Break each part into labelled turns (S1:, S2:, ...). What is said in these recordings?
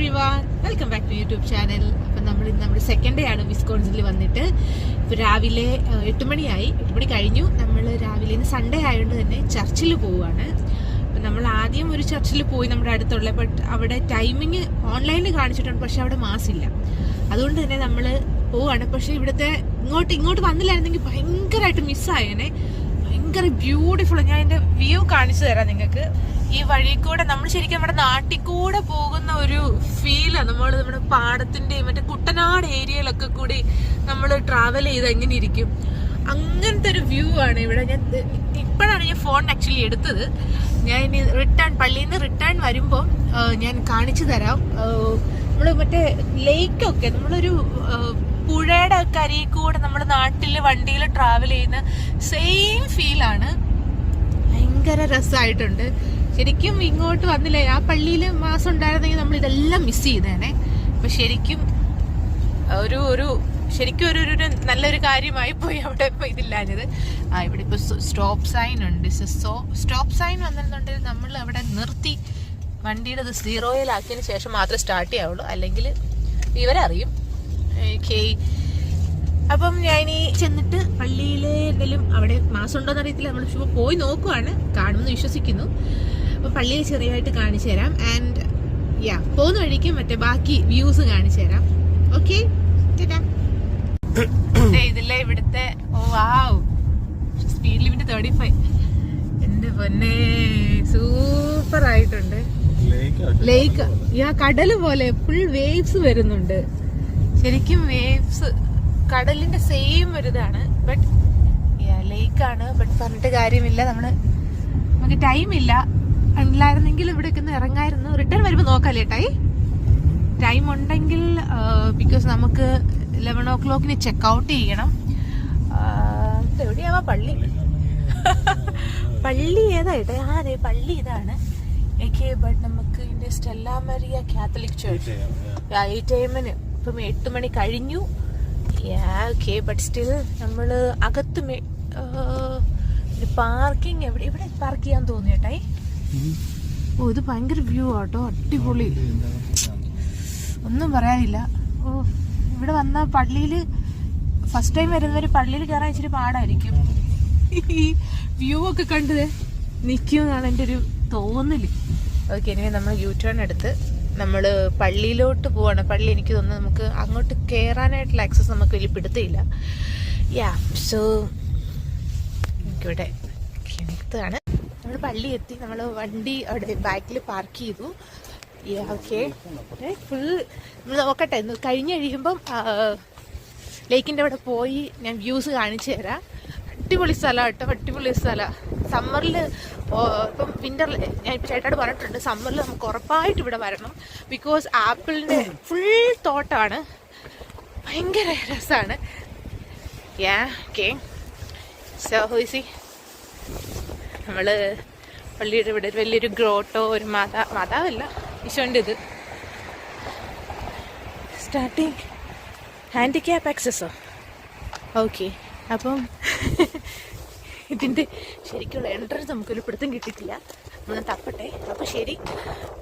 S1: Everyone, welcome back to YouTube channel. അപ്പം നമ്മുടെ second day ആണ് വിസ്കോൺസിൽ വന്നിട്ട്. ഇപ്പോൾ രാവിലെ 8 മണിയായി, 8 മണി കഴിഞ്ഞു. നമ്മൾ രാവിലെ ഇന്ന് സൺഡേ ആയതുകൊണ്ട് തന്നെ ചർച്ചിൽ പോവുകയാണ്. അപ്പം നമ്മൾ ആദ്യം ഒരു ചർച്ചിൽ പോയി നമ്മുടെ അടുത്തുള്ള, ബട്ട് അവിടെ ടൈമിങ് ഓൺലൈനിൽ കാണിച്ചിട്ടുണ്ട്, പക്ഷെ അവിടെ മാസില്ല. അതുകൊണ്ട് തന്നെ നമ്മൾ പോവുകയാണ്. പക്ഷേ ഇവിടുത്തെ ഇങ്ങോട്ട് വന്നില്ലായിരുന്നെങ്കിൽ ഭയങ്കരമായിട്ട് മിസ്സായേനെ. ഭയങ്കര ബ്യൂട്ടിഫുൾ. ഞാൻ എൻ്റെ വ്യൂ കാണിച്ചു തരാം നിങ്ങൾക്ക്. ഈ വഴി കൂടെ നമ്മൾ ശരിക്കും നമ്മുടെ നാട്ടിൽ കൂടെ പോകുന്ന ഒരു ഫീലാണ്. നമ്മുടെ പാടത്തിന്റെയും മറ്റേ കുട്ടനാട് ഏരിയയിലൊക്കെ കൂടി നമ്മൾ ട്രാവൽ ചെയ്ത് എങ്ങനെ ഇരിക്കും, അങ്ങനത്തെ ഒരു വ്യൂ ആണ് ഇവിടെ. ഇപ്പോഴാണ് ഞാൻ ഫോൺ ആക്ച്വലി എടുത്തത്. ഞാൻ ഇനി പള്ളിയിൽ നിന്ന് റിട്ടേൺ വരുമ്പോൾ ഞാൻ കാണിച്ചു തരാം. നമ്മൾ മറ്റേ ലേക്കൊക്കെ നമ്മളൊരു പുഴയുടെ കരയിൽ കൂടെ നമ്മുടെ നാട്ടിൽ വണ്ടിയിൽ ട്രാവൽ ചെയ്യുന്ന സെയിം ഫീലാണ്. ഭയങ്കര രസമായിട്ടുണ്ട്. ശരിക്കും ഇങ്ങോട്ട് വന്നില്ലേ, ആ പള്ളിയിൽ മാസം ഉണ്ടായിരുന്നെങ്കിൽ നമ്മൾ ഇതെല്ലാം മിസ് ചെയ്തേനെ. അപ്പൊ ശരിക്കും ഒരു നല്ലൊരു കാര്യമായി പോയി അവിടെ ഇപ്പൊ ഇതില്ലാഞ്ഞത്. ഇവിടെ ഇപ്പൊ സ്റ്റോപ്പ് സൈൻ ഉണ്ട്. സ്റ്റോപ്പ് സൈൻ വന്നിരുന്നുണ്ടെങ്കിൽ നമ്മൾ അവിടെ നിർത്തി വണ്ടിയുടെ ഇത് 0-യിലാക്കിയതിന് ശേഷം മാത്രമേ സ്റ്റാർട്ട് ചെയ്യാവുള്ളൂ, അല്ലെങ്കിൽ വിവരറിയും. അപ്പം ഞാനീ ചെന്നിട്ട് പള്ളിയിലെ എന്തെങ്കിലും അവിടെ മാസം ഉണ്ടോന്ന് അറിയത്തില്ല, നമ്മൾ പോയി നോക്കുവാണ്, കാണുമെന്ന് വിശ്വസിക്കുന്നു. അപ്പൊ പള്ളിയിൽ ചെറിയതായിട്ട് കാണിച്ചു തരാം. ആൻഡ് പോകുന്ന വഴിക്ക് മറ്റേ ബാക്കി വ്യൂസ് കാണിച്ചു തരാം. ഓക്കെ, ഇതില്ലേ ഇവിടുത്തെ സ്പീഡ് ലിമിറ്റ് 35. എന്റെ പൊന്നെ, സൂപ്പർ ആയിട്ടുണ്ട്. ലേക്ക് കടല് പോലെ ഫുൾ വേവ്സ് വരുന്നുണ്ട്. ശരിക്കും വേവ്സ് കടലിന്റെ സെയിം ഒരു ഇതാണ്. ബട്ട് ലേക്കാണ്. ബട്ട് പറഞ്ഞിട്ട് കാര്യമില്ല, നമുക്ക് ടൈമില്ല. അല്ലായിരുന്നെങ്കിൽ ഇവിടെ ഇറങ്ങായിരുന്നു. റിട്ടേൺ വരുമ്പോൾ നോക്കാല്ലേ ടൈം ഉണ്ടെങ്കിൽ. ബിക്കോസ് നമുക്ക് 11 o'clock ചെക്ക് ഔട്ട് ചെയ്യണം. എവിടെയാവാ പള്ളി? പള്ളി ഏതായിട്ട്? അതെ, പള്ളി ഇതാണ്. ബട്ട് നമുക്ക് ഇതിന്റെ Stella Maria Catholic church 8 AM. ഇപ്പം 8 മണി കഴിഞ്ഞു. ബട്ട് സ്റ്റിൽ നമ്മള് അകത്ത് പാർക്കിംഗ് ഇവിടെ പാർക്ക് ചെയ്യാൻ തോന്നിയേട്ടായി. ഇത് ഭയങ്കര വ്യൂ ആട്ടോ, അടിപൊളി, ഒന്നും പറയാനില്ല. ഇവിടെ വന്ന പള്ളിയിൽ ഫസ്റ്റ് ടൈം വരുന്നവര് പള്ളിയിൽ കയറാൻ ഇച്ചിരി പാടായിരിക്കും. ഈ വ്യൂ ഒക്കെ കണ്ടത് നിൽക്കുമെന്നാണ് എൻ്റെ ഒരു തോന്നല്. ഓക്കെ, ഇനി നമ്മൾ യു-ടേൺ എടുത്ത് നമ്മൾ പള്ളിയിലോട്ട് പോവാണ്. പള്ളി എനിക്ക് തോന്നുന്നു നമുക്ക് അങ്ങോട്ട് കയറാനായിട്ടുള്ള ആക്സസ് നമുക്ക് വലിയ പിടുത്തമില്ല. സോ എനിക്കിവിടെ കിണത്താണ്. നമ്മൾ പള്ളി എത്തി, നമ്മൾ വണ്ടി അവിടെ ബാക്കിൽ പാർക്ക് ചെയ്തു. ഓക്കെ, ഫുൾ നമ്മൾ നോക്കട്ടെ. കഴിഞ്ഞ് കഴിയുമ്പം ലേക്കിൻ്റെ അവിടെ പോയി ഞാൻ വ്യൂസ് കാണിച്ചു തരാം. അടിപൊളി സ്ഥലം കേട്ടോ, അടിപൊളി സ്ഥലം. സമ്മറിൽ ഇപ്പം വിൻ്ററിൽ ഞാൻ ഇപ്പോൾ ചേട്ടാട് പറഞ്ഞിട്ടുണ്ട്, സമ്മറിൽ നമുക്ക് ഉറപ്പായിട്ട് ഇവിടെ വരണം. ബിക്കോസ് ആപ്പിളിൻ്റെ ഫുൾ തോട്ടമാണ്, ഭയങ്കര രസമാണ്. ഓക്കെ, സോ ഹോയ്സി നമ്മൾ പള്ളിയുടെ ഇവിടെ വലിയൊരു ഗ്രോട്ടോ, ഒരു മാതാവല്ല ഈശോൻ്റെ ഇത്. Starting handicap ആക്സസോ. ഓക്കെ, അപ്പം ഇതിൻ്റെ ശരിക്കുള്ള എൻട്രൻസ് നമുക്കൊരു പിടുത്തം കിട്ടിയിട്ടില്ല. നമ്മൾ തപ്പട്ടെ. അപ്പോൾ ശരി,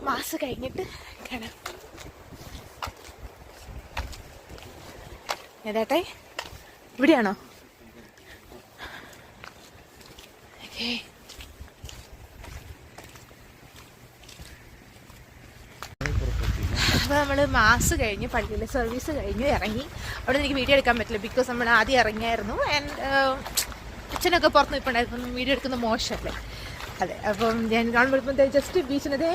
S1: മാസം കഴിഞ്ഞിട്ട് കാണാം. ഏതാട്ടെ, ഇവിടെയാണോ? ഓക്കെ, അപ്പോൾ നമ്മൾ മാസ് കഴിഞ്ഞ് പള്ളിയിലെ സർവീസ് കഴിഞ്ഞ് ഇറങ്ങി. അവിടെ എനിക്ക് വീഡിയോ എടുക്കാൻ പറ്റില്ല, ബിക്കോസ് നമ്മൾ ആദ്യം ഇറങ്ങിയായിരുന്നു. ആൻഡ് അച്ഛനൊക്കെ പുറത്ത് നിൽപ്പുണ്ടായിരുന്നു, വീഡിയോ എടുക്കുന്ന മോശമല്ലേ. അതെ, അപ്പം ഞാൻ കാണുമ്പോഴത്തെ ജസ്റ്റ് ബീച്ചിനതേ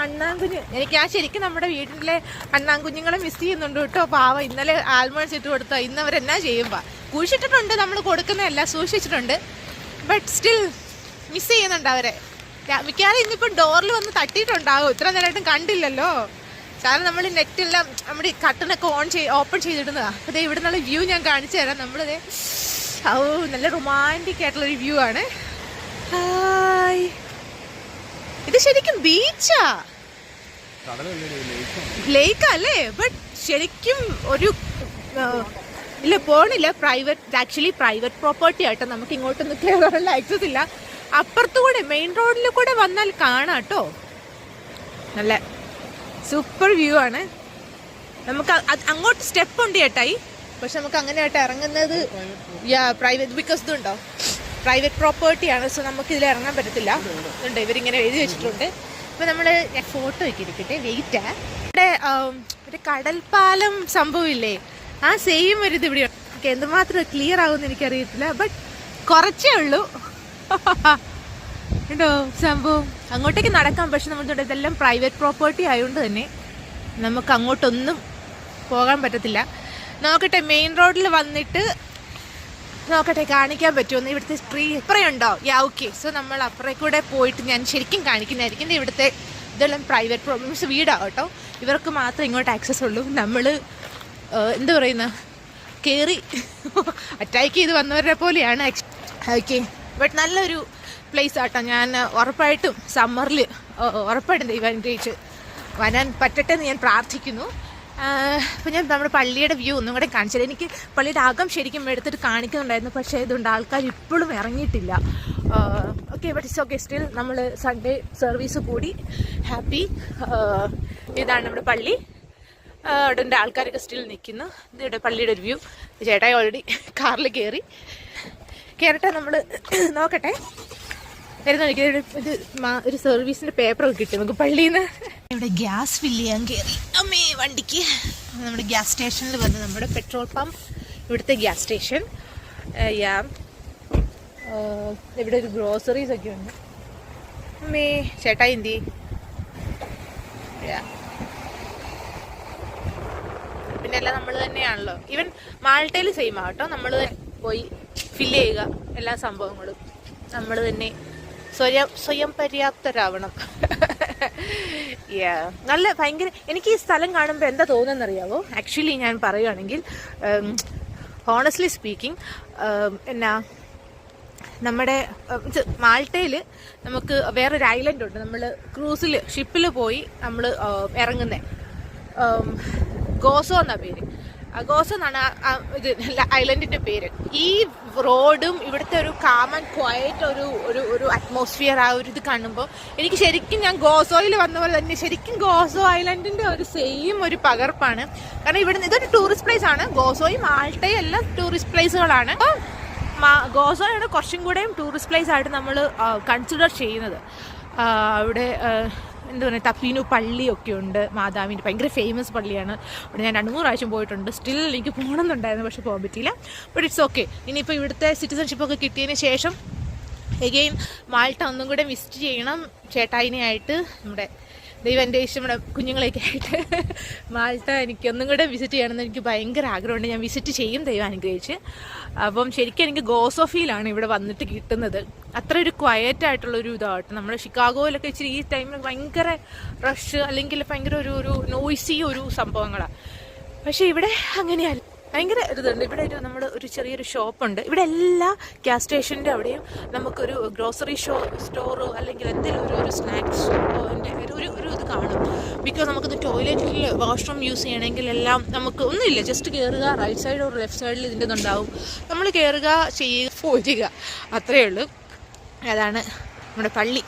S1: അണ്ണാൻകുഞ്ഞ്. എനിക്ക് ശരിക്കും നമ്മുടെ വീട്ടിലെ അണ്ണാൻകുഞ്ഞുങ്ങളെ മിസ് ചെയ്യുന്നുണ്ട് കേട്ടോ. പാവം, ഇന്നലെ ആൽമണ്ട്സ് ഇട്ട് കൊടുത്തോ, ഇന്നവരെന്നാ ചെയ്യുമ്പോൾ കുഴിച്ചിട്ടിട്ടുണ്ട്, നമ്മൾ കൊടുക്കുന്നതല്ല, സൂക്ഷിച്ചിട്ടുണ്ട്. ബട്ട് സ്റ്റിൽ മിസ് ചെയ്യുന്നുണ്ട് അവരെ. മിക്കവാറും ഇന്നിപ്പോൾ ഡോറിൽ വന്ന് തട്ടിയിട്ടുണ്ടാകും, ഇത്ര നേരമായിട്ടും കണ്ടില്ലല്ലോ. കാരണം നമ്മൾ നെറ്റെല്ലാം നമ്മുടെ കട്ടനൊക്കെ ഓപ്പൺ ചെയ്തിടുന്നതാണ്. അപ്പോൾ ഇവിടെ നിന്നുള്ള വ്യൂ ഞാൻ കാണിച്ചു തരാം. നമ്മളിതേ നല്ല റൊമാൻറ്റിക് ആയിട്ടുള്ളൊരു വ്യൂ ആണ്. ഹായ്, ഇത് ശരിക്കും ബീച്ചാ, ലേക്കല്ലേ? ബട്ട് ശരിക്കും ഒരു ഇല്ല, പോണില്ല. ആക്ച്വലി പ്രൈവറ്റ് പ്രോപ്പർട്ടി ആട്ടോ. നമുക്ക് ഇങ്ങോട്ടൊന്നും കയറാനുള്ള ആക്സസ് ഇല്ല. അപ്പുറത്തുകൂടെ മെയിൻ റോഡിൽ കൂടെ വന്നാൽ കാണാം കേട്ടോ. നല്ല സൂപ്പർ വ്യൂ ആണ്. നമുക്ക് അങ്ങോട്ട് സ്റ്റെപ്പ് ഉണ്ട് ചേട്ടായി, പക്ഷെ നമുക്ക് അങ്ങനെ ആയിട്ട് ഇറങ്ങുന്നത് പ്രൈവറ്റ്, ബിക്കോസ് ഇതുണ്ടോ പ്രൈവറ്റ് പ്രോപ്പർട്ടിയാണ്. സോ നമുക്ക് ഇതിൽ ഇറങ്ങാൻ പറ്റത്തില്ല. ഇതുണ്ട്, ഇവരിങ്ങനെ എഴുതി വെച്ചിട്ടുണ്ട്. ഇപ്പം നമ്മൾ ഞാൻ ഫോട്ടോ ഒക്കെ ഇരിക്കട്ടെ, വെയിറ്റ്. ഇവിടെ ഒരു കടൽപ്പാലം സംഭവമില്ലേ, ആ സെയിം ഒരു ഇത് ഇവിടെ എന്തുമാത്രം ക്ലിയർ ആകുമെന്ന് എനിക്കറിയത്തില്ല, ബട്ട് കുറച്ചേ ഉള്ളൂ കേട്ടോ സംഭവം. അങ്ങോട്ടേക്ക് നടക്കാം, പക്ഷെ നമ്മളിവിടെ ഇതെല്ലാം പ്രൈവറ്റ് പ്രോപ്പർട്ടി ആയതുകൊണ്ട് തന്നെ നമുക്ക് അങ്ങോട്ടൊന്നും പോകാൻ പറ്റത്തില്ല. നോക്കട്ടെ, മെയിൻ റോഡിൽ വന്നിട്ട് നോക്കട്ടെ കാണിക്കാൻ പറ്റുമെന്ന്. ഇവിടുത്തെ ട്രീ ഇപ്പറയുണ്ടോ? ഓക്കെ. സോ നമ്മൾ അപ്പുറേ കൂടെ പോയിട്ട് ഞാൻ ശരിക്കും കാണിക്കുന്നതായിരിക്കും. ഇവിടുത്തെ ഇതെല്ലാം പ്രൈവറ്റ് പ്രോബ്ലംസ് വീടാണ് കേട്ടോ, ഇവർക്ക് മാത്രമേ ഇങ്ങോട്ട് ആക്സസ് ഉള്ളൂ. നമ്മൾ എന്താ പറയുന്ന കയറി അറ്റാക്ക് ചെയ്ത് വന്നവരുടെ പോലെയാണ്. ഓക്കെ, ബട്ട് നല്ലൊരു പ്ലേസ് ആട്ടോ. ഞാൻ ഉറപ്പായിട്ടും സമ്മറിൽ ഉറപ്പായിട്ടും ദൈവം അനുഗ്രഹിച്ച് വരാൻ പറ്റട്ടെ എന്ന് ഞാൻ പ്രാർത്ഥിക്കുന്നു. അപ്പോൾ ഞാൻ നമ്മുടെ പള്ളിയുടെ വ്യൂ ഒന്നും കൂടെ കാണിച്ചത്. എനിക്ക് പള്ളിയുടെ അകം ശരിക്കും എടുത്തിട്ട് കാണിക്കുന്നുണ്ടായിരുന്നു, പക്ഷേ ഇതുകൊണ്ട് ആൾക്കാർ ഇപ്പോഴും ഇറങ്ങിയിട്ടില്ല. Okay, but it's okay. Still നമ്മൾ സൺഡേ സർവീസ് കൂടി ഹാപ്പി. ഇതാണ് നമ്മുടെ പള്ളി. അവിടെ എൻ്റെ ആൾക്കാരൊക്കെ സ്റ്റിൽ നിൽക്കുന്നു. ഇതിവിടെ പള്ളിയുടെ ഒരു വ്യൂ. ചേട്ടായി ഓൾറെഡി കാറിൽ കയറട്ടെ, നമ്മൾ നോക്കട്ടെ. വരുന്ന ഇത് ഒരു സർവീസിൻ്റെ പേപ്പറൊക്കെ കിട്ടി നമുക്ക് പള്ളിയിൽ നിന്ന്. ഇവിടെ ഗ്യാസ് ഫില്ല് ചെയ്യാൻ കയറി അമ്മേ വണ്ടിക്ക്. നമ്മുടെ ഗ്യാസ് സ്റ്റേഷനിൽ വന്ന് നമ്മുടെ പെട്രോൾ പമ്പ്, ഇവിടുത്തെ ഗ്യാസ് സ്റ്റേഷൻ. ഇവിടെ ഒരു ഗ്രോസറീസ് ഒക്കെ ഉണ്ട്. അമ്മേ ചേട്ടായി എന്തി പിന്നെ എല്ലാം നമ്മൾ തന്നെയാണല്ലോ. ഈവൻ മാൾട്ടയിൽ സെയിം ആട്ടോ, നമ്മൾ പോയി ഫില്ല് ചെയ്യുക എല്ലാ സംഭവങ്ങളും. നമ്മൾ തന്നെ സ്വയം പര്യാപ്തരാവണം. നല്ല ഭയങ്കര എനിക്ക് ഈ സ്ഥലം കാണുമ്പോൾ എന്താ തോന്നുന്നറിയാവോ? ആക്ച്വലി ഞാൻ പറയുകയാണെങ്കിൽ ഹോണസ്റ്റ്ലി സ്പീക്കിംഗ്, എന്നാ നമ്മുടെ മാൾട്ടയിൽ നമുക്ക് വേറൊരു ഐലൻഡ് ഉണ്ട്. നമ്മൾ ക്രൂസിൽ ഷിപ്പിൽ പോയി നമ്മൾ ഇറങ്ങുന്നത്. ഗോസോ എന്നാ പേര്. ഗോസോ എന്നാണ് ഇത് ഐലൻഡിൻ്റെ പേര്. ഈ റോഡും ഇവിടുത്തെ ഒരു കാം ആൻഡ് ക്വയറ്റ് ഒരു അറ്റ്മോസ്ഫിയർ, ആ ഒരു ഇത് കാണുമ്പോൾ എനിക്ക് ശരിക്കും ഞാൻ ഗോസോയിൽ വന്ന പോലെ തന്നെ ശരിക്കും ഗോസോ ഐലൻഡിൻ്റെ ഒരു സെയിം ഒരു പകർപ്പാണ്. കാരണം ഇവിടുന്ന് ഇതൊരു ടൂറിസ്റ്റ് പ്ലേസ് ആണ്. ഗോസോയും മാൾട്ടയും എല്ലാം ടൂറിസ്റ്റ് പ്ലേസുകളാണ്. ഗോസോയാണ് കുറച്ചും കൂടെയും ടൂറിസ്റ്റ് പ്ലേസ് ആയിട്ട് നമ്മൾ കൺസിഡർ ചെയ്യുന്നത്. അവിടെ എന്താ പറയുക, തപ്പീനു പള്ളിയൊക്കെ ഉണ്ട്. മാതാവിൻ്റെ ഭയങ്കര ഫേമസ് പള്ളിയാണ്. അവിടെ ഞാൻ 2-3 പ്രാവശ്യം പോയിട്ടുണ്ട്. സ്റ്റിൽ എനിക്ക് പോകണമെന്നുണ്ടായിരുന്നു, പക്ഷെ പോകാൻ പറ്റിയില്ല. But it's okay. ഇനിയിപ്പോൾ ഇവിടുത്തെ സിറ്റിസൺഷിപ്പൊക്കെ കിട്ടിയതിന് ശേഷം എഗെയിൻ മാൾട്ട ഒന്നും കൂടെ വിസിറ്റ് ചെയ്യണം ചേട്ടായിനെയായിട്ട്. നമ്മുടെ ദൈവം എൻ്റെ ഇഷ്ടം, നമ്മുടെ കുഞ്ഞുങ്ങളെയൊക്കെ ആയിട്ട് മാൾട്ട എനിക്ക് ഒന്നും കൂടെ വിസിറ്റ് ചെയ്യണമെന്ന് എനിക്ക് ഭയങ്കര ആഗ്രഹമുണ്ട്. ഞാൻ വിസിറ്റ് ചെയ്യും ദൈവം അനുഗ്രഹിച്ച്. അപ്പം ശരിക്കും എനിക്ക് ഗോസോ ഫീലാണ് ഇവിടെ വന്നിട്ട് കിട്ടുന്നത്. അത്ര ഒരു ക്വയറ്റ് ആയിട്ടുള്ളൊരു ഇതായിട്ട്. നമ്മുടെ ഷിക്കാഗോയിലൊക്കെ ഇച്ചിരി ഈ ടൈമിൽ ഭയങ്കര റഷ് അല്ലെങ്കിൽ ഭയങ്കര ഒരു നോയ്സി ഒരു സംഭവങ്ങളാണ്. പക്ഷേ ഇവിടെ അങ്ങനെയല്ല, ഭയങ്കര ഇതുണ്ട്. ഇവിടെ നമ്മൾ ഒരു ചെറിയൊരു ഷോപ്പുണ്ട്. ഇവിടെ എല്ലാ ഗ്യാസ് സ്റ്റേഷൻ്റെ അവിടെയും നമുക്കൊരു ഗ്രോസറി സ്റ്റോറോ അല്ലെങ്കിൽ എന്തെങ്കിലും ഒരു സ്നാക്സ് ഒരു ഇത് കാണും. ബിക്കോസ് നമുക്കിത് ടോയ്ലറ്റിൽ വാഷ്റൂം യൂസ് ചെയ്യണമെങ്കിൽ എല്ലാം നമുക്ക് ഒന്നുമില്ല, ജസ്റ്റ് കയറുക, റൈറ്റ് സൈഡ് ഒരു ലെഫ്റ്റ് സൈഡിൽ ഇതിൻ്റെ ഇതുണ്ടാവും. നമ്മൾ കയറുക, ചെയ്യുക, പോരുക, അത്രയേ ഉള്ളൂ. അതാണ് നമ്മുടെ പള്ളി.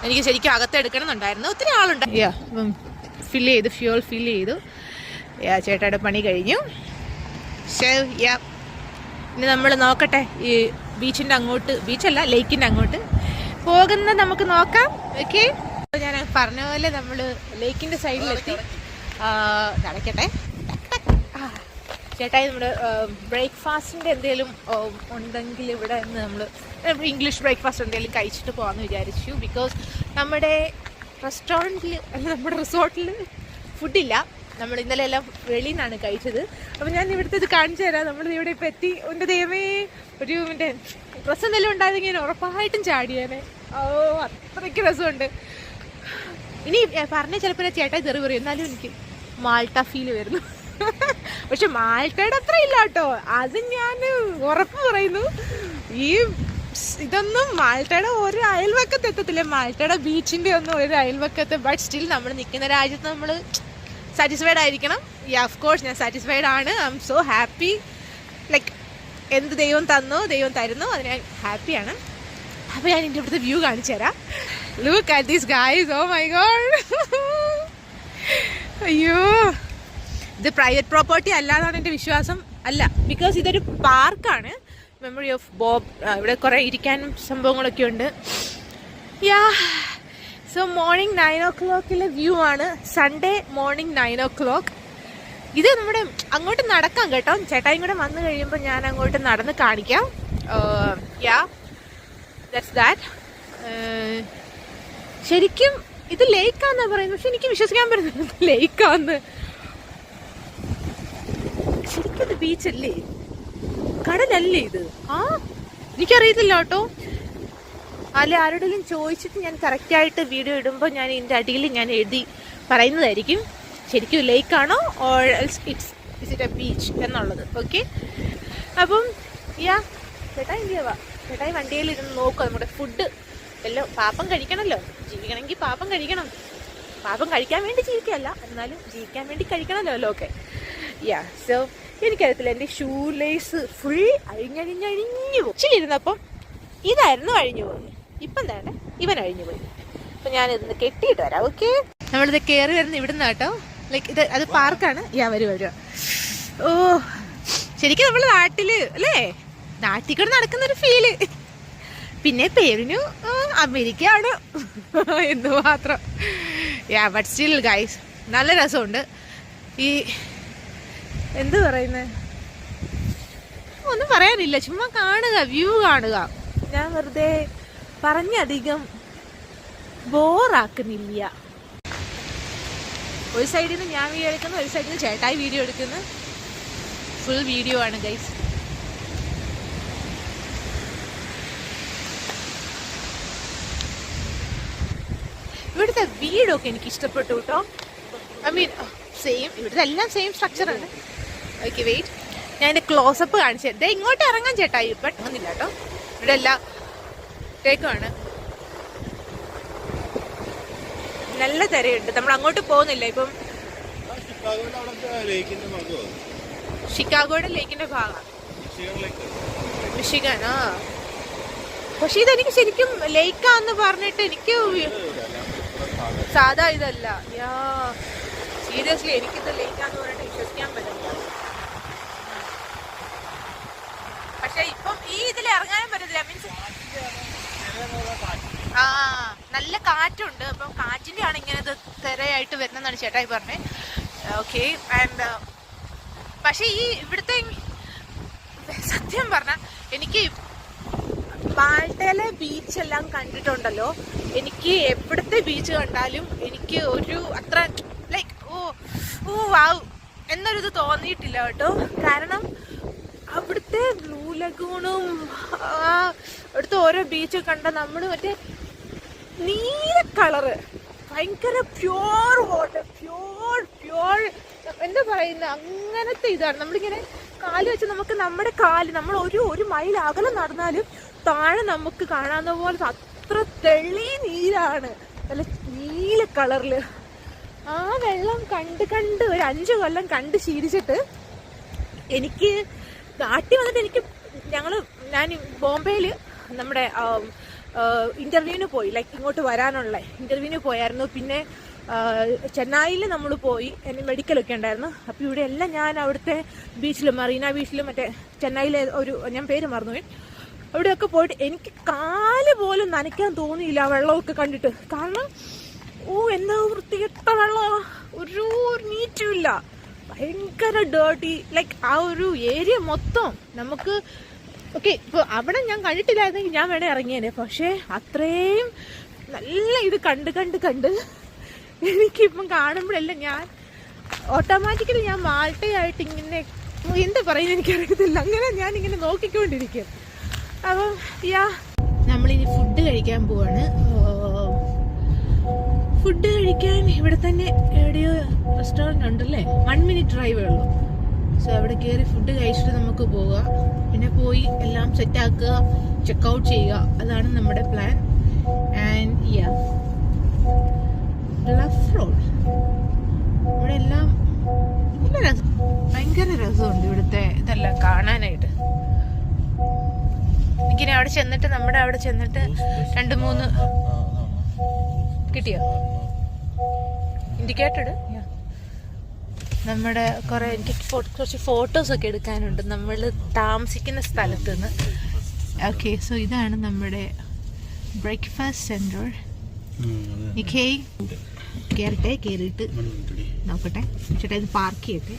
S1: എനിക്ക് ശരിക്കും അകത്തെടുക്കണം എന്നുണ്ടായിരുന്നു. ഒത്തിരി ആളുണ്ട്. അപ്പം ഫ്യൂൾ ഫില്ല് ചെയ്തു. ചേട്ടായുടെ പണി കഴിഞ്ഞു. ഇനി നമ്മൾ നോക്കട്ടെ, ഈ ബീച്ചിൻ്റെ അങ്ങോട്ട്, ബീച്ചല്ല ലേക്കിൻ്റെ അങ്ങോട്ട് പോകുന്നത് നമുക്ക് നോക്കാം. ഓക്കെ, ഞാൻ പറഞ്ഞ പോലെ നമ്മൾ ലേക്കിൻ്റെ സൈഡിലെത്തി. നടക്കട്ടെ. ചേട്ടായി നമ്മുടെ ബ്രേക്ക്ഫാസ്റ്റിൻ്റെ എന്തെങ്കിലും ഉണ്ടെങ്കിൽ ഇവിടെ നിന്ന് നമ്മൾ ഇംഗ്ലീഷ് ബ്രേക്ക്ഫാസ്റ്റ് എന്തെങ്കിലും കഴിച്ചിട്ട് പോകാമെന്ന് വിചാരിച്ചു. ബിക്കോസ് നമ്മുടെ റെസ്റ്റോറൻറ്റിൽ നമ്മുടെ റിസോർട്ടിൽ ഫുഡില്ല. നമ്മൾ ഇന്നലെ എല്ലാം വെളിയിൽ നിന്നാണ് കഴിച്ചത്. അപ്പം ഞാൻ ഇവിടുത്തെ ഇത് കാണിച്ചു തരാം. നമ്മൾ ഇവിടെ ഇപ്പം എത്തി. എൻ്റെ ദൈവമേ, ഒരു മറ്റേ ഡ്രസ്സ് എന്തെങ്കിലും ഉണ്ടായിരുന്നെങ്കിൽ ഞാൻ ഉറപ്പായിട്ടും ചാടിയാനെ. അത്രയ്ക്ക് രസമുണ്ട്. ഇനി പറഞ്ഞ ചിലപ്പോൾ ചേട്ടായി തെറി പറയും, എന്നാലും എനിക്ക് മാൾട്ട ഫീൽ വരുന്നു. പക്ഷെ മാൾട്ടയുടെ അത്ര ഇല്ല കേട്ടോ, അത് ഞാൻ ഉറപ്പ് പറയുന്നു. ഈ ഇതൊന്നും മാൾട്ടയുടെ ഒരു അയൽവക്കത്ത് എത്തത്തില്ല, മാൾട്ടയുടെ ബീച്ചിൻ്റെ ഒന്നും ഒരു അയൽവക്കത്ത്. ബട്ട് സ്റ്റിൽ നമ്മൾ നിൽക്കുന്ന രാജ്യത്ത് നമ്മൾ സാറ്റിസ്ഫൈഡ് ആയിരിക്കണം. ഓഫ് കോഴ്സ് ഞാൻ സാറ്റിസ്ഫൈഡ് ആണ്. I M so happy. Like എന്ത് ദൈവം തന്നോ ദൈവം തരുന്നു, അത് ഞാൻ ഹാപ്പിയാണ്. അപ്പോൾ ഞാൻ എൻ്റെ ഇവിടുത്തെ വ്യൂ കാണിച്ചു തരാം. Look at these guys. Oh my God. അയ്യോ, ഇത് പ്രൈവറ്റ് പ്രോപ്പർട്ടി അല്ലാതാണ് എൻ്റെ വിശ്വാസം. അല്ല, ബിക്കോസ് ഇതൊരു പാർക്കാണ്, മെമ്മറി ഓഫ് ബോബ്. ഇവിടെ കുറേ ഇരിക്കാനും സംഭവങ്ങളൊക്കെ ഉണ്ട്. യാ, സോ മോർണിംഗ് 9 o'clock വ്യൂ ആണ്. Sunday morning 9 o'clock. ഇത് നമ്മുടെ അങ്ങോട്ട് നടക്കാം കേട്ടോ. ചേട്ടായും കൂടെ വന്നു കഴിയുമ്പോൾ ഞാൻ അങ്ങോട്ട് നടന്ന് കാണിക്കാം. യാ, ദാറ്റ്സ് ദാറ്റ്. ശരിക്കും ഇത് ലേക്കാന്നാ പറയുന്നത്, പക്ഷെ എനിക്ക് വിശ്വസിക്കാൻ പറ്റുന്നത് ലേക്കാന്ന്. ശരിക്കും ഇത് ബീച്ചല്ലേ, കടലല്ലേ ഇത്? എനിക്കറിയത്തില്ല കേട്ടോ. അല്ലെ ആരോടെങ്കിലും ചോദിച്ചിട്ട് ഞാൻ കറക്റ്റായിട്ട് വീഡിയോ ഇടുമ്പോൾ ഞാൻ ഇതിൻ്റെ അടിയിൽ ഞാൻ എഴുതി പറയുന്നതായിരിക്കും ശരിക്കും ലേക്കാണോ or is it a beach എന്നുള്ളത്. ഓക്കെ, അപ്പം യാ, ചേട്ടായി എന്തിയാവാ, ചേട്ടായി വണ്ടിയിൽ ഇരുന്ന് നോക്കുക. നമ്മുടെ ഫുഡ് എല്ലാം പാപ്പം കഴിക്കണമല്ലോ, ജീവിക്കണമെങ്കിൽ പാപ്പം കഴിക്കണം. പാപ്പം കഴിക്കാൻ വേണ്ടി ജീവിക്കുകയല്ല, എന്നാലും ജീവിക്കാൻ വേണ്ടി കഴിക്കണമല്ലോ. ഓക്കെ, യാ, സോ എനിക്കറിയത്തില്ല, എൻ്റെ ഷൂ ലേസ് ഫുൾ അഴിഞ്ഞഴിഞ്ഞഴിഞ്ഞു പോയിരുന്നപ്പം ഇതായിരുന്നു അഴിഞ്ഞു പോയി. ഇപ്പം തന്നെ ഇവൻ അഴിഞ്ഞു പോയി. അപ്പം ഞാനിതൊന്ന് കെട്ടിയിട്ട് വരാം. ഓക്കെ, നമ്മളിത് കയറി വരുന്ന ഇവിടുന്ന് കേട്ടോ. ലൈക്ക് ഇത് അത് പാർക്കാണ്. യാ, വരുക. ഓ, ശരിക്കും നമ്മൾ നാട്ടില് അല്ലേ, നാട്ടിൽ കൂടെ നടക്കുന്നൊരു ഫീല്. പിന്നെ പേരിനു അമേരിക്ക ആണ് എന്ന് മാത്രം. യാ, ബട്ട് സ്റ്റിൽ ഗൈസ് നല്ല രസമുണ്ട്. ഈ എന്ത് പറയുന്നത്, ഒന്നും പറയാനില്ല, ചുമ്മാ കാണുക, വ്യൂ കാണുക. ഞാൻ വെറുതെ പറഞ്ഞധികം ബോറാക്കുന്നില്ല. ഒരു സൈഡിൽ നിന്ന് ഞാൻ വീഡിയോ എടുക്കുന്നു, ഒരു സൈഡിൽ നിന്ന് ചേട്ടായി വീഡിയോ എടുക്കുന്നു. ഫുൾ വീഡിയോ ആണ് ഗൈസ്. ഇവിടുത്തെ വീടൊക്കെ എനിക്ക് ഇഷ്ടപ്പെട്ടു കേട്ടോ. ഐ മീൻ സെയിം, ഇവിടുത്തെ എല്ലാം സെയിം സ്ട്രക്ചറാണ്. ഓക്കെ, വെയിറ്റ്, ഞാൻ എൻ്റെ ക്ലോസപ്പ് കാണിച്ചത്. ഇങ്ങോട്ട് ഇറങ്ങാൻ ചേട്ടായി, ബട്ട് ഒന്നില്ല കേട്ടോ. ഇവിടെ എല്ലാം തേക്കുമാണ്, നല്ല തിരയുണ്ട്. നമ്മൾ അങ്ങോട്ട് പോകുന്നില്ല ഇപ്പം. ഷിക്കാഗോയുടെ ലേക്കിന്റെ ഭാഗമാണ് മിഷിഗൻ. പക്ഷെ ഇതെനിക്ക് ശരിക്കും ലേക്കാന്ന് പറഞ്ഞിട്ട് എനിക്ക് സാധാ ഇതല്ല. യാ, സീരിയസ്ലി എനിക്കിത് ലേക്കാന്ന് പറഞ്ഞിട്ട് വിശ്വസിക്കാൻ പറ്റില്ല. പക്ഷെ ഇപ്പം ഈ ഇതിൽ ഇറങ്ങാനും പറ്റത്തില്ല. മീൻസ് നല്ല കാറ്റുണ്ട്. അപ്പം കാറ്റിന്റെ ആണ് ഇങ്ങനെ തിരയായിട്ട് വരുന്നതെന്നാണ് ചേട്ടായി പറഞ്ഞത്. ഓക്കെ, ആൻഡ് പക്ഷെ ഈ ഇവിടുത്തെ സത്യം പറഞ്ഞാൽ എനിക്ക് മാൾട്ടയിലെ ബീച്ചെല്ലാം കണ്ടിട്ടുണ്ടല്ലോ, എനിക്ക് എവിടുത്തെ ബീച്ച് കണ്ടാലും എനിക്ക് ഒരു അത്ര ലൈക്ക് ഓ വാവ് എന്നൊരിത് തോന്നിയിട്ടില്ല കേട്ടോ. കാരണം അവിടുത്തെ ബ്ലൂ ലഗൂണും അവിടുത്തെ ഓരോ ബീച്ച് കണ്ട നമ്മൾ മറ്റേ നീല കളറ്, ഭയങ്കര പ്യോർ വാട്ടർ, പ്യോർ എന്താ പറയുന്നത്, അങ്ങനത്തെ ഇതാണ്. നമ്മളിങ്ങനെ കാല് വെച്ച് നമുക്ക് നമ്മുടെ കാല് നമ്മൾ ഒരു മൈൽ അകലെ നടന്നാലും താഴെ നമുക്ക് കാണാവുന്ന പോലെ അത്ര തെളി നീരാണ്, നല്ല നീല കളറിൽ. ആ വെള്ളം കണ്ട് ഒരു 5 കൊല്ലം കണ്ട് ശീലിച്ചിട്ട് എനിക്ക് നാട്ടിൽ വന്നിട്ട് ഞാൻ ബോംബെയിൽ നമ്മുടെ ഇന്റർവ്യൂവിന് പോയി, ലൈക്ക് ഇങ്ങോട്ട് വരാനുള്ള ഇന്റർവ്യൂവിന് പോയായിരുന്നു. പിന്നെ ചെന്നൈയിൽ നമ്മൾ പോയി, എൻ്റെ മെഡിക്കലൊക്കെ ഉണ്ടായിരുന്നു. അപ്പോൾ ഇവിടെ എല്ലാം ഞാൻ അവിടുത്തെ ബീച്ചിലും മറീന ബീച്ചിലും മറ്റേ ചെന്നൈയിലെ ഞാൻ പേര് മറന്നുപോയി, അവിടെയൊക്കെ പോയിട്ട് എനിക്ക് കാല് പോലും നനയ്ക്കാൻ തോന്നിയില്ല വെള്ളമൊക്കെ കണ്ടിട്ട്. കാരണം എന്താ വൃത്തികെട്ട വെള്ളം, ഒരു നീറ്റുമില്ല, ഭയങ്കര ഡേർട്ടി. ലൈക്ക് ആ ഒരു ഏരിയ മൊത്തം നമുക്ക് ഓക്കെ. ഇപ്പോൾ അവിടെ ഞാൻ കണ്ടിട്ടില്ലായിരുന്നെങ്കിൽ ഞാൻ വേണേൽ ഇറങ്ങിയേനെ. പക്ഷേ അത്രയും നല്ല ഇത് കണ്ട് എനിക്കിപ്പം കാണുമ്പോഴെല്ലാം ഞാൻ ഓട്ടോമാറ്റിക്കലി ഞാൻ മാൾട്ടയായിട്ട് ഇങ്ങനെ എന്താ പറയുന്നത് എനിക്കറിയത്തില്ല, അങ്ങനെ ഞാനിങ്ങനെ നോക്കിക്കൊണ്ടിരിക്കും. അപ്പം നമ്മളിനി ഫുഡ് കഴിക്കാൻ പോവാണ്. ഫുഡ് കഴിക്കാൻ ഇവിടെ തന്നെ എവിടെയോ റെസ്റ്റോറൻറ്റ് ഉണ്ടല്ലേ, 1 minute ഡ്രൈവേ ഉള്ളൂ. സോ അവിടെ കയറി ഫുഡ് കഴിച്ചിട്ട് നമുക്ക് പോവുക. പിന്നെ പോയി എല്ലാം സെറ്റാക്കുക, ചെക്കൗട്ട് ചെയ്യുക, അതാണ് നമ്മുടെ പ്ലാൻ. ആൻഡ് ബ്ലഫ് റോഡ് ഇവിടെ എല്ലാം നല്ല രസം, ഭയങ്കര രസമുണ്ട് ഇവിടുത്തെ ഇതെല്ലാം കാണാനായിട്ട്. എനിക്കിനി അവിടെ ചെന്നിട്ട് നമ്മുടെ അവിടെ ചെന്നിട്ട് 2-3 കിട്ടിയോ ഇൻഡിക്കേറ്റഡ് നമ്മുടെ എനിക്ക് കുറച്ച് ഫോട്ടോസൊക്കെ എടുക്കാനുണ്ട് നമ്മൾ താമസിക്കുന്ന സ്ഥലത്ത് നിന്ന്. ഓക്കെ, സോ ഇതാണ് നമ്മുടെ ബ്രേക്ക്ഫാസ്റ്റ് സെൻറ്റർ. കയറിയിട്ട് നോക്കട്ടെ ചേട്ടാ, ഇത് പാർക്ക് ചെയ്യട്ടെ.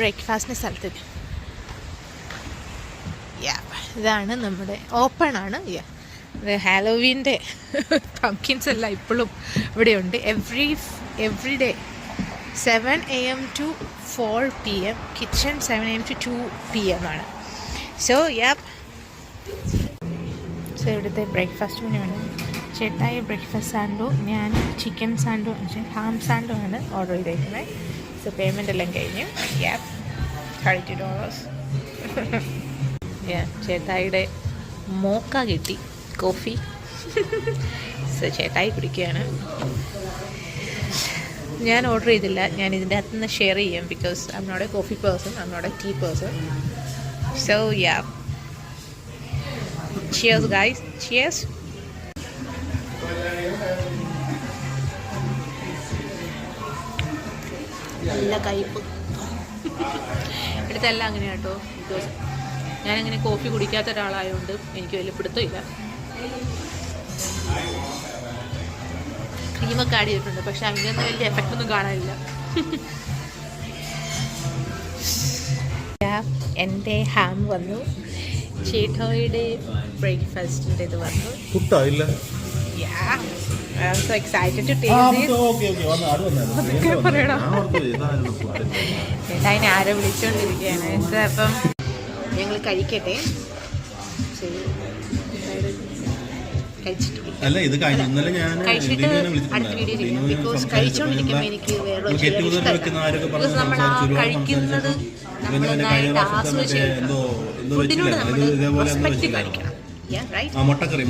S1: ബ്രേക്ക്ഫാസ്റ്റിൻ്റെ സ്ഥലത്ത് ഇതാണ് നമ്മുടെ ഓപ്പൺ ആണ്. ഹാലോവീൻ്റെ പംകിൻസ് എല്ലാം ഇപ്പോഴും ഇവിടെയുണ്ട്. Every day 7 AM to 4 PM. Kitchen 7 AM to 2 PM ആണ്. സോ ഇവിടുത്തെ ബ്രേക്ക്ഫാസ്റ്റ് മെനുവാണ്. ചേട്ടായി ബ്രേക്ക്ഫാസ്റ്റ് സാൻഡോ, ഞാൻ ചിക്കൻ സാൻഡോ ഹാം സാൻഡോ ആണ് ഓർഡർ ചെയ്തേക്കുന്നത്. സോ പേയ്മെൻ്റ് എല്ലാം കഴിഞ്ഞു. $30. ചേട്ടായിയുടെ മോക്ക കിട്ടി, കോഫി. സോ ചേട്ടായി കുടിക്കുകയാണ്. ഞാൻ ഓർഡർ ചെയ്തില്ല, ഞാൻ ഇതിൻ്റെ അകത്ത് നിന്ന് ഷെയർ ചെയ്യാം. Because I'm not a coffee person, I'm not a tea person. So cheers guys, cheers. നല്ല കയ്പ്പ്. ഇവിടുത്തെല്ലാം അങ്ങനെ കേട്ടോ. ബിക്കോസ് ഞാനങ്ങനെ കോഫി കുടിക്കാത്ത ഒരാളായതുകൊണ്ട് എനിക്ക് വലിയ പിടുത്തമില്ല. ക്രീമൊക്കെ ആഡ് ചെയ്തിട്ടുണ്ട്, പക്ഷെ അതിനൊന്നും വലിയ എഫക്റ്റ് ഒന്നും കാണാനില്ല. എൻ്റെ ഹാം വന്നു, ചേട്ടായിയുടെ ബ്രേക്ക്ഫാസ്റ്റിൻ്റെ ഇത് വന്നു. So excited to taste this. ചേട്ടായിനെ ആരോ വിളിച്ചുകൊണ്ടിരിക്കുകയാണ്. അപ്പം ഞങ്ങൾ കഴിക്കട്ടെ.
S2: അല്ല, ഇത്
S1: കഴിച്ചിട്ട് അടുത്ത വീഡിയോ ചെയ്യാം. ബിക്കോസ് കഴിച്ചുകൊണ്ടിരിക്കുമ്പോൾ എനിക്ക് വേറെ നമ്മൾ കഴിക്കുന്നത് നമ്മൾ നന്നായിട്ട് ആസ്വദിച്ച് ഫുഡിനോട് നമ്മൾ റെസ്പെക്റ്റ് കാണിക്കണം.
S2: മുട്ടക്കറി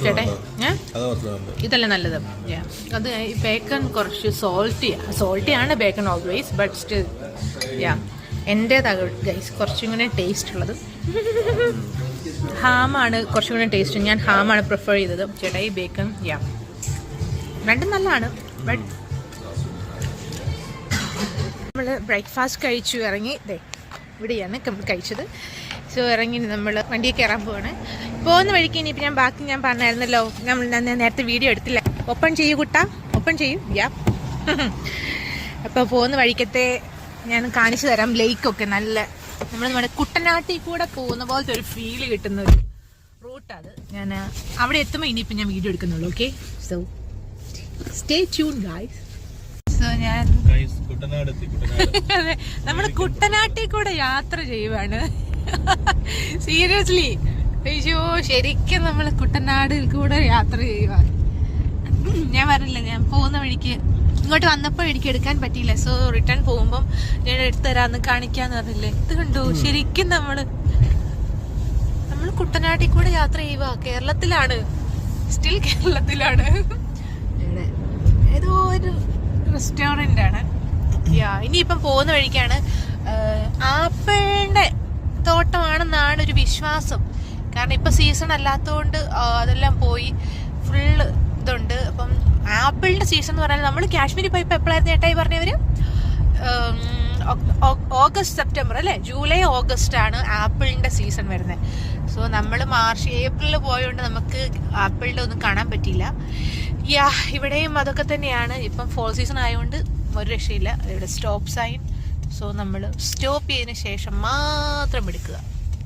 S1: ചേട്ടേ, ഇതല്ലേ നല്ലത്. അത് ബേക്കൺ കുറച്ച് സോൾട്ടിയാണ് ബേക്കൺ ഓൾവേസ്, ബട്ട് സ്റ്റിൽ എൻ്റേതാണ് ഗൈസ് കുറച്ചും കൂടെ ടേസ്റ്റ് ഉള്ളത്. ഹാമാണ് കുറച്ചും കൂടെ ടേസ്റ്റ്. ഞാൻ ഹാമാണ് പ്രിഫർ ചെയ്തത്. ചേട്ടായി ബേക്കൺ രണ്ടും നല്ലതാണ്. ബട്ട് നമ്മൾ ബ്രേക്ക്ഫാസ്റ്റ് കഴിച്ചു ഇറങ്ങി. ഇവിടെയാണ് കഴിച്ചത്. സോ ഇറങ്ങി നമ്മൾ വണ്ടിയിൽ കയറാൻ പോവാണ്. പോകുന്ന വഴിക്ക് ഇനിയിപ്പോൾ ഞാൻ പറഞ്ഞായിരുന്നല്ലോ, ഞാൻ നേരത്തെ വീഡിയോ എടുത്തില്ല. ഓപ്പൺ ചെയ്യൂ കുട്ടാ, ഓപ്പൺ ചെയ്യൂ. അപ്പോൾ പോകുന്ന വഴിക്കത്തെ ഞാൻ കാണിച്ചു തരാം. ലേക്കൊക്കെ നല്ല നമ്മുടെ കുട്ടനാട്ടിൽ കൂടെ പോകുന്ന പോലത്തെ ഒരു ഫീല് കിട്ടുന്ന ഒരു റൂട്ടത്. ഞാൻ അവിടെ എത്തുമ്പോൾ ഇനിയിപ്പോൾ ഞാൻ വീഡിയോ എടുക്കുന്നുള്ളൂ. Okay, so stay tune guys. So ഞാൻ അതെ, നമ്മൾ കുട്ടനാട്ടിൽ കൂടെ യാത്ര ചെയ്യുവാണ്. സീരിയസ്ലി, അയ്യോ ശരിക്കും നമ്മൾ കുട്ടനാടിൽ കൂടെ യാത്ര ചെയ്യുവാണ്. ഞാൻ പറഞ്ഞില്ല, ഞാൻ പോകുന്ന വഴിക്ക് ഇങ്ങോട്ട് വന്നപ്പോൾ എനിക്ക് എടുക്കാൻ പറ്റിയില്ല. സോ റിട്ടേൺ പോകുമ്പം ഞാൻ എടുത്തു തരാമെന്ന് കാണിക്കാന്ന് പറഞ്ഞില്ലേ. ഇത് കണ്ടു, ശരിക്കും നമ്മൾ കുട്ടനാട്ടിൽ കൂടെ യാത്ര ചെയ്യുക. കേരളത്തിലാണ്, സ്റ്റിൽ കേരളത്തിലാണ്. ഏതോ ഒരു റെസ്റ്റോറൻ്റ് ആണ്. ഇനിയിപ്പം പോകുന്ന വഴിക്കാണ്. ആപ്പിളിൻ്റെ തോട്ടമാണെന്നാണ് ഒരു വിശ്വാസം. കാരണം ഇപ്പം സീസൺ അല്ലാത്തതുകൊണ്ട് അതെല്ലാം പോയി ഫുള്ള് ഇതുണ്ട്. അപ്പം ആപ്പിളിൻ്റെ സീസൺ എന്ന് പറഞ്ഞാൽ നമ്മൾ കാശ്മീരിൽ പോയപ്പോൾ എപ്പോഴായിരുന്നു ചേട്ടായി പറഞ്ഞവർ? ഓഗസ്റ്റ് സെപ്റ്റംബർ അല്ലേ, ജൂലൈ ഓഗസ്റ്റ് ആണ് ആപ്പിളിൻ്റെ സീസൺ വരുന്നത്. സോ നമ്മൾ മാർച്ച് ഏപ്രിലിൽ പോയതുകൊണ്ട് നമുക്ക് ആപ്പിളിൻ്റെ ഒന്നും കാണാൻ പറ്റിയില്ല. ഇവിടെയും അതൊക്കെ തന്നെയാണ്. ഇപ്പം ഫോൾ സീസൺ ആയതുകൊണ്ട് ഒരു രക്ഷയില്ല. ഇവിടെ സ്റ്റോപ്പ് സൈൻ. സോ നമ്മൾ സ്റ്റോപ്പ് ചെയ്തതിന് ശേഷം മാത്രം എടുക്കുക.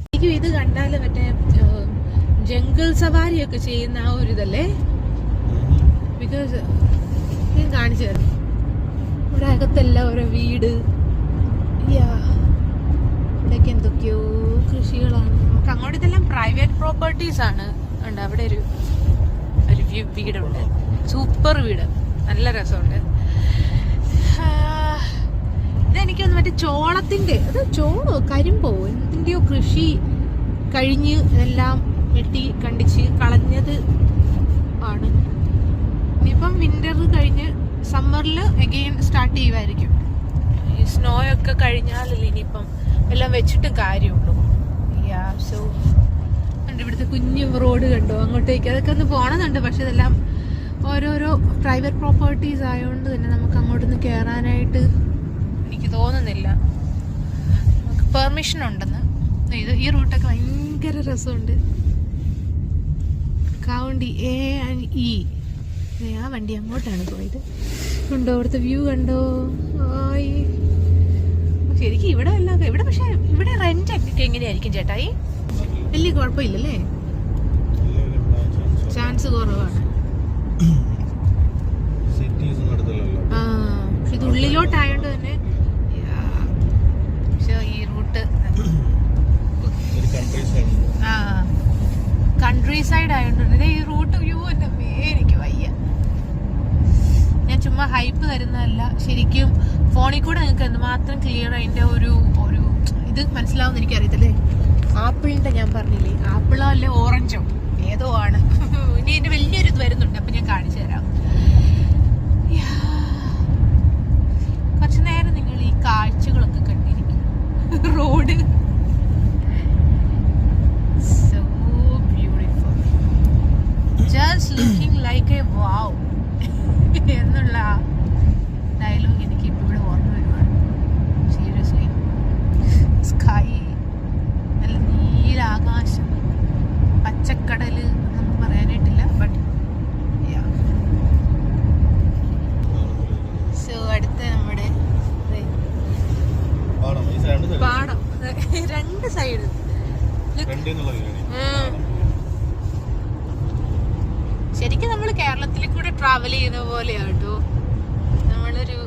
S1: എനിക്കും ഇത് കണ്ടാൽ മറ്റേ ജംഗിൾ സവാരിയൊക്കെ ചെയ്യുന്ന ആ ഒരു ഇതല്ലേ. ബിക്കോസ് ഞാൻ കാണിച്ചു തരാം. ഇവിടെ അകത്തെല്ലാം ഓരോ വീട്. ഇവിടെയൊക്കെ എന്തൊക്കെയോ കൃഷികളാണ്. നമുക്ക് അങ്ങോട്ട് ഇതെല്ലാം പ്രൈവറ്റ് പ്രോപ്പർട്ടീസ് ആണ്. ഉണ്ട് അവിടെ ഒരു വീടുണ്ട്, സൂപ്പർ വീട്, നല്ല രസമുണ്ട്. ഇതെനിക്കൊന്ന് മറ്റേ ചോളത്തിൻ്റെ, അത് ചോളോ കരിമ്പോ എന്തിൻ്റെയോ കൃഷി കഴിഞ്ഞ് എല്ലാം വെട്ടി കണ്ടിച്ച് കളഞ്ഞത് ആണ്. ഇനിയിപ്പം വിൻ്റർ കഴിഞ്ഞ് സമ്മറിൽ അഗെയിൻ സ്റ്റാർട്ട് ചെയ്യുമായിരിക്കും. ഈ സ്നോയൊക്കെ കഴിഞ്ഞാലല്ലേ ഇനിയിപ്പം എല്ലാം വെച്ചിട്ട് കാര്യമുള്ളൂ. സോ ഇവിടുത്തെ കുഞ്ഞു റോഡ് കണ്ടോ അങ്ങോട്ടേക്ക്, അതൊക്കെ ഒന്ന് പോകണമെന്നുണ്ട്. പക്ഷെ ഇതെല്ലാം ഓരോരോ പ്രൈവറ്റ് പ്രോപ്പർട്ടീസ് ആയതുകൊണ്ട് തന്നെ നമുക്ക് അങ്ങോട്ടൊന്ന് കയറാനായിട്ട് എനിക്ക് തോന്നുന്നില്ല. നമുക്ക് പെർമിഷൻ ഉണ്ടെന്ന്. ഈ റൂട്ടൊക്കെ ഭയങ്കര രസമുണ്ട്. County A&E. ആ വണ്ടി അങ്ങോട്ടാണ് പോയത്. കണ്ടോ അവിടുത്തെ വ്യൂ കണ്ടോ? ശരിക്കും ഇവിടെ അല്ലാതെ ഇവിടെ, പക്ഷെ ഇവിടെ റെന്റ് ഒക്കെ എങ്ങനെയായിരിക്കും ചേട്ടായി? വലിയ കുഴപ്പമില്ലല്ലേ? ചാൻസ് കുറവാണ്. പക്ഷെ ഇത് ഉള്ളിലോട്ടായോണ്ട് തന്നെ ഈ റൂട്ട് കൺട്രി സൈഡ് ആയതുകൊണ്ട് ഈ റൂട്ട് വ്യൂ എൻ്റെ എനിക്ക് വയ്യ. ഞാൻ ചുമ്മാ ഹൈപ്പ് തരുന്നതല്ല, ശരിക്കും ഫോണിൽ കൂടെ നിങ്ങൾക്ക് എന്തുമാത്രം ക്ലിയർ അതിൻ്റെ ഒരു ഇത് മനസ്സിലാവുമെന്ന് എനിക്കറിയത്തില്ലേ. ആപ്പിളിൻ്റെ ഞാൻ പറഞ്ഞില്ലേ, ആപ്പിളോ അല്ലേ ഓറഞ്ചോ ഏതോ ആണ്. ഇനി എൻ്റെ വലിയൊരു ഇത് വരുന്നുണ്ട്, അപ്പം ഞാൻ കാണിച്ചു തരാം. കുറച്ചു നേരം നിങ്ങൾ ഈ കാഴ്ചകളൊക്കെ കണ്ടിരിക്കും. Road so beautiful, just looking like a wow എന്നുള്ള ഡയലോഗ് എനിക്ക് ഇപ്പോഴും ഓർമ്മ വരുവാണ്. സീരിയസ്ലി സ്കൈ, നല്ല നീലാകാശം, പച്ചക്കടല് എന്നൊന്നും പറയാനായിട്ടില്ല. ബട്ട് സോ അടുത്ത നമ്മുടെ പാടം, രണ്ട് സൈഡ് ശരിക്കും നമ്മൾ കേരളത്തിൽ കൂടെ ട്രാവൽ ചെയ്യുന്ന പോലെയാണ് കേട്ടോ. നമ്മളൊരു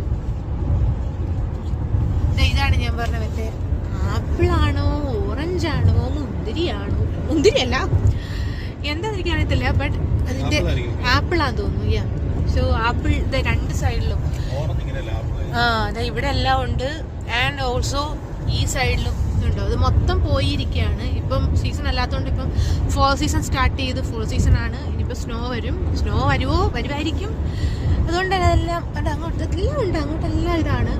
S1: ഇതാണ് ഞാൻ പറഞ്ഞ മറ്റേ ആപ്പിളാണോ ഓറഞ്ചാണോ മുന്തിരിയാണോ, മുന്തിരിയല്ല എന്താന്ന് എനിക്കറിയത്തില്ല, ബട്ട് അതിന്റെ ആപ്പിളാന്ന് തോന്നുന്നു. സോ ആപ്പിൾ രണ്ട് സൈഡിലും അതെ ഇവിടെ എല്ലാം ഉണ്ട്. ആൻഡ് ഓൾസോ ഈ സൈഡിലും ഉണ്ടോ, അത് മൊത്തം പോയിരിക്കുകയാണ്. ഇപ്പം സീസൺ അല്ലാത്തതുകൊണ്ട് ഇപ്പം 4 സീസൺ സ്റ്റാർട്ട് ചെയ്ത് 4 സീസൺ ആണ്. ഇനിയിപ്പോൾ സ്നോ വരുമായിരിക്കും. അതുകൊണ്ട് അതെല്ലാം അങ്ങോട്ടെല്ലാം ഉണ്ട്, അങ്ങോട്ടെല്ലാം ഇതാണ്.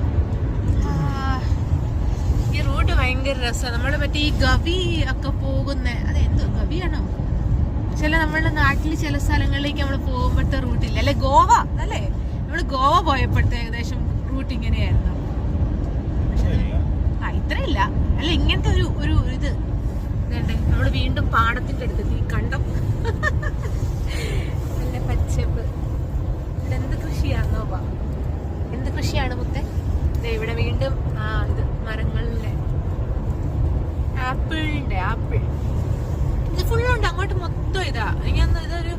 S1: ഈ റൂട്ട് ഭയങ്കര രസമാണ്. നമ്മൾ മറ്റേ ഈ ഗവി ഒക്കെ പോകുന്ന അതെന്തോ ഗവിയാണോ നമ്മളുടെ നാട്ടിൽ ചില സ്ഥലങ്ങളിലേക്ക് നമ്മൾ പോകുമ്പോഴത്തെ റൂട്ടില്ല അല്ലെ, ഗോവ അല്ലേ? നമ്മൾ ഗോവ പോയപ്പോഴത്തെ ഏകദേശം റൂട്ട് ഇങ്ങനെയായിരുന്നു. ഇത്രയില്ല അല്ല, ഇങ്ങനത്തെ ഒരു ഇത് ഇതേണ്ടേ. നമ്മൾ വീണ്ടും പാടത്തിന്റെ അടുത്ത് ഈ കണ്ടം നല്ല പച്ചപ്പ്. ഇവിടെ എന്ത് കൃഷിയാണോ, എന്ത് കൃഷിയാണ് മുത്തേ? ഇവിടെ വീണ്ടും ഇത് മരങ്ങളിലെ ആപ്പിൾ ഇത് ഫുള്ളുണ്ട്. അങ്ങോട്ട് മൊത്തം എനിക്കൊന്ന് ഇതൊരു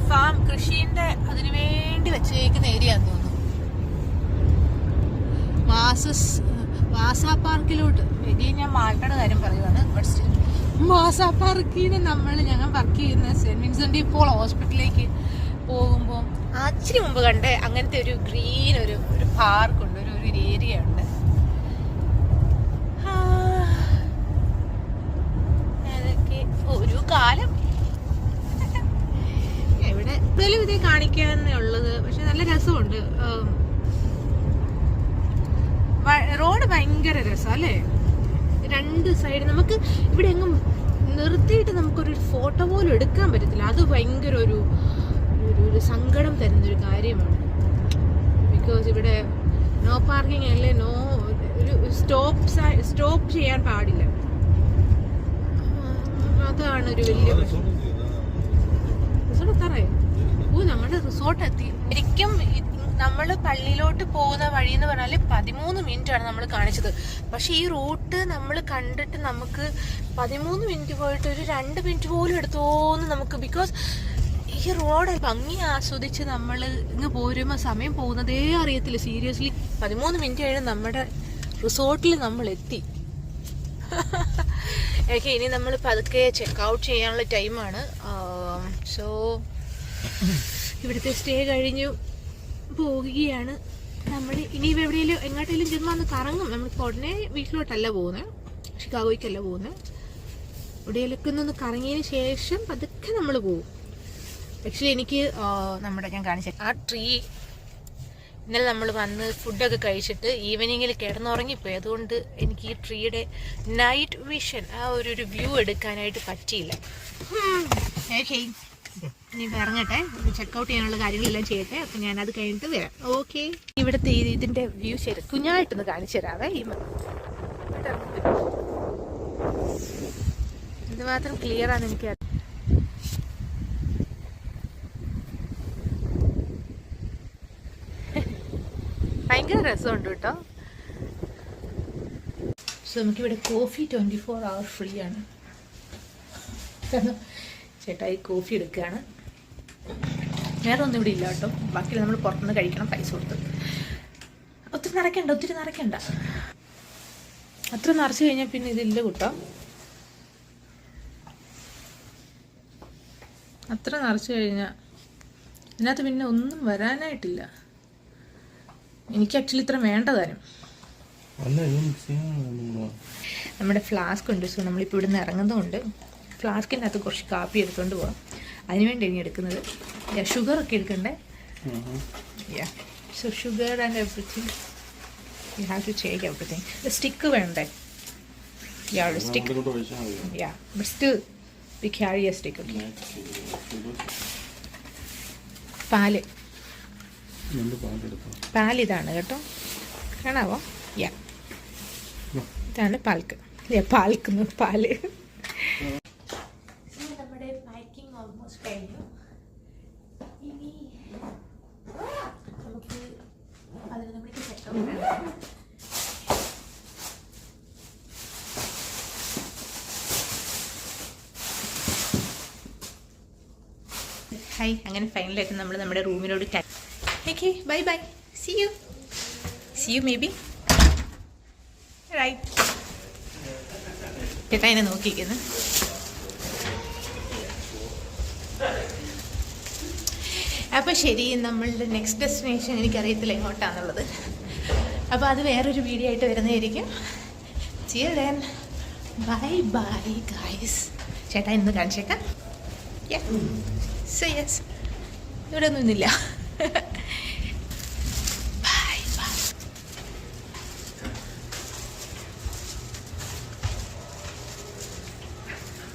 S1: ഫാം കൃഷിന്റെ അതിനു വേണ്ടി വെച്ചേക്കുന്ന ഏരിയ ആണെന്ന് തോന്നുന്നു. മാസാ പാർക്കിലോട്ട് ഇനി ഞാൻ മാൾട്ടയുടെ കാര്യം പറയുവാണ്. ബട്ട് സ്റ്റിൽ മാസാ പാർക്കിൽ നിന്ന് ഞങ്ങൾ വർക്ക് ചെയ്യുന്ന സെന്റ് വിൻസെന്റ് പോൾ ഹോസ്പിറ്റലിലേക്ക് പോകുമ്പോൾ ആച്ചിരി മുമ്പ് കണ്ടേ അങ്ങനത്തെ ഒരു ഗ്രീൻ ഒരു പാർക്കുണ്ട്, ഒരു ഏരിയ ഉണ്ട്. അതൊക്കെ ഒരു കാലം ഇവിടെ ഇപ്പോഴും ഇതേ കാണിക്കാന്നേ ഉള്ളത്. പക്ഷെ നല്ല രസമുണ്ട്. റോഡ് ഭയങ്കര രസം അല്ലേ? രണ്ട് സൈഡ് നമുക്ക് ഇവിടെ എങ്ങും നിർത്തിയിട്ട് നമുക്കൊരു ഫോട്ടോ പോലും എടുക്കാൻ പറ്റത്തില്ല. അത് ഭയങ്കര ഒരു സങ്കടം തരുന്നൊരു കാര്യമാണ്. ബിക്കോസ് ഇവിടെ നോ പാർക്കിംഗ് അല്ലേ, ഒരു സ്റ്റോപ്പ് ചെയ്യാൻ പാടില്ല. അതാണ് ഒരു വലിയ പ്രശ്നം. റിസോർട്ട് എത്താറായി? നമ്മുടെ റിസോർട്ട് എത്തി. ശരിക്കും നമ്മൾ പള്ളിയിലോട്ട് പോകുന്ന വഴി എന്ന് പറഞ്ഞാൽ 13 മിനിറ്റ് ആണ് നമ്മൾ കാണിച്ചത്. പക്ഷെ ഈ റൂട്ട് നമ്മൾ കണ്ടിട്ട് നമുക്ക് 13 മിനിറ്റ് പോയിട്ട് ഒരു 2 മിനിറ്റ് പോലും എടുത്തോന്ന് നമുക്ക്. ബിക്കോസ് ഈ റോഡ് ഭംഗി ആസ്വദിച്ച് നമ്മൾ ഇങ്ങ് പോരുമ്പോൾ സമയം പോകുന്നതേ അറിയത്തില്ല. സീരിയസ്ലി 13 മിനിറ്റ് കഴിഞ്ഞ് നമ്മുടെ റിസോർട്ടിൽ നമ്മൾ എത്തി. ഓക്കെ, ഇനി നമ്മൾ പതുക്കെ ചെക്ക് ഔട്ട് ചെയ്യാനുള്ള ടൈമാണ്. സോ ഇവിടുത്തെ സ്റ്റേ കഴിഞ്ഞു പോവുകയാണ് നമ്മൾ. ഇനി എവിടെയെങ്കിലും എങ്ങോട്ടെങ്കിലും ചുമ്മാ ഒന്ന് കറങ്ങും. നമ്മളിപ്പോൾ ഉടനെ വീട്ടിലോട്ടല്ല പോകുന്നത്, ഷിക്കാഗോയ്ക്കല്ല പോകുന്നത്. എവിടെയെങ്കിലൊക്കെ ഒന്ന് കറങ്ങിയതിന് ശേഷം പതുക്കെ നമ്മൾ പോകും. ആക്ച്വലി എനിക്ക് ഞാൻ കാണിച്ച ആ ട്രീ ഇന്നലെ നമ്മൾ വന്ന് ഫുഡൊക്കെ കഴിച്ചിട്ട് ഈവനിങ്ങിൽ കിടന്നുറങ്ങിപ്പോയി. അതുകൊണ്ട് എനിക്ക് ഈ ട്രീയുടെ നൈറ്റ് വിഷൻ ആ ഒരു വ്യൂ എടുക്കാനായിട്ട് പറ്റിയില്ല. ഓക്കെ, ഇനി ഇറങ്ങട്ടെ, ചെക്കൗട്ട് ചെയ്യാനുള്ള കാര്യങ്ങളെല്ലാം ചെയ്യട്ടെ. അപ്പം ഞാനത് കഴിഞ്ഞിട്ട് വരാം. ഓക്കെ, ഇവിടുത്തെ ഇതിൻ്റെ വ്യൂ ശരി കുഞ്ഞായിട്ടൊന്ന് കാണിച്ചു തരാവേ. എന്തുമാത്രം ക്ലിയർ ആണെന്ന് എനിക്ക് ഭയങ്കര രസമുണ്ട് കേട്ടോ. സോ നമുക്കിവിടെ കോഫി 24 hour ഫ്രീ ആണ്. ചേട്ടായി കോഫി എടുക്കുകയാണ്. വേറെ ഒന്നും ഇവിടെ ഇല്ല കേട്ടോ. ബാക്കി നമ്മൾ പുറത്തുനിന്ന് കഴിക്കണം പൈസ കൊടുത്ത്. ഒത്തിരി നിറയ്ക്കണ്ട. അത്ര നിറച്ച് കഴിഞ്ഞാൽ പിന്നെ ഇതില്ല കൂട്ടോ. അത്ര നിറച്ച് കഴിഞ്ഞാൽ ഇതിനകത്ത് പിന്നെ ഒന്നും വരാനായിട്ടില്ല. എനിക്ക് ആക്ച്വലി ഇത്ര വേണ്ടതാനും. നമ്മുടെ ഫ്ലാസ്ക് ഉണ്ട്. സോ നമ്മളിപ്പോൾ ഇവിടുന്ന് ഇറങ്ങുന്നതുകൊണ്ട് ഫ്ലാസ്കിനകത്ത് കുറച്ച് കാപ്പി എടുത്തുകൊണ്ട് പോവാം. അതിനുവേണ്ടി ഇനി എടുക്കുന്നത്. ഷുഗർ ഒക്കെ എടുക്കണ്ടേ? So sugar and everything you have to take everything. Stick വേണ്ടേ? Stick. But still we carry a stick. Okay, പാലിതാണ് കേട്ടോ. കാണാവോ? ഇതാണ് പാൽക്ക്. പാല്. നമ്മുടെ പാക്കിംഗ് ഓൾമോസ്റ്റ് കഴിഞ്ഞു. ഇനി നമുക്ക് 11 മണിക്ക് ചെക്കൗട്ട് വേണം. ഹായ്, അങ്ങനെ ഫൈനലായിട്ട് നമ്മൾ നമ്മുടെ റൂമിനോട് okay, bye. See you maybe. Right. ചേട്ടാ എന്നെ നോക്കിയിരിക്കുന്നു. അപ്പോൾ ശരി, നമ്മളുടെ നെക്സ്റ്റ് ഡെസ്റ്റിനേഷൻ എനിക്കറിയത്തില്ല എങ്ങോട്ടാണെന്നുള്ളത്. അപ്പോൾ അത് വേറൊരു വീഡിയോ ആയിട്ട് വരുന്നതായിരിക്കും. Till then, bye guys. ചേട്ടാ ഇന്ന് കാണിച്ചേക്കാം. So yes, ഇവിടെ ഒന്നും ഇല്ല.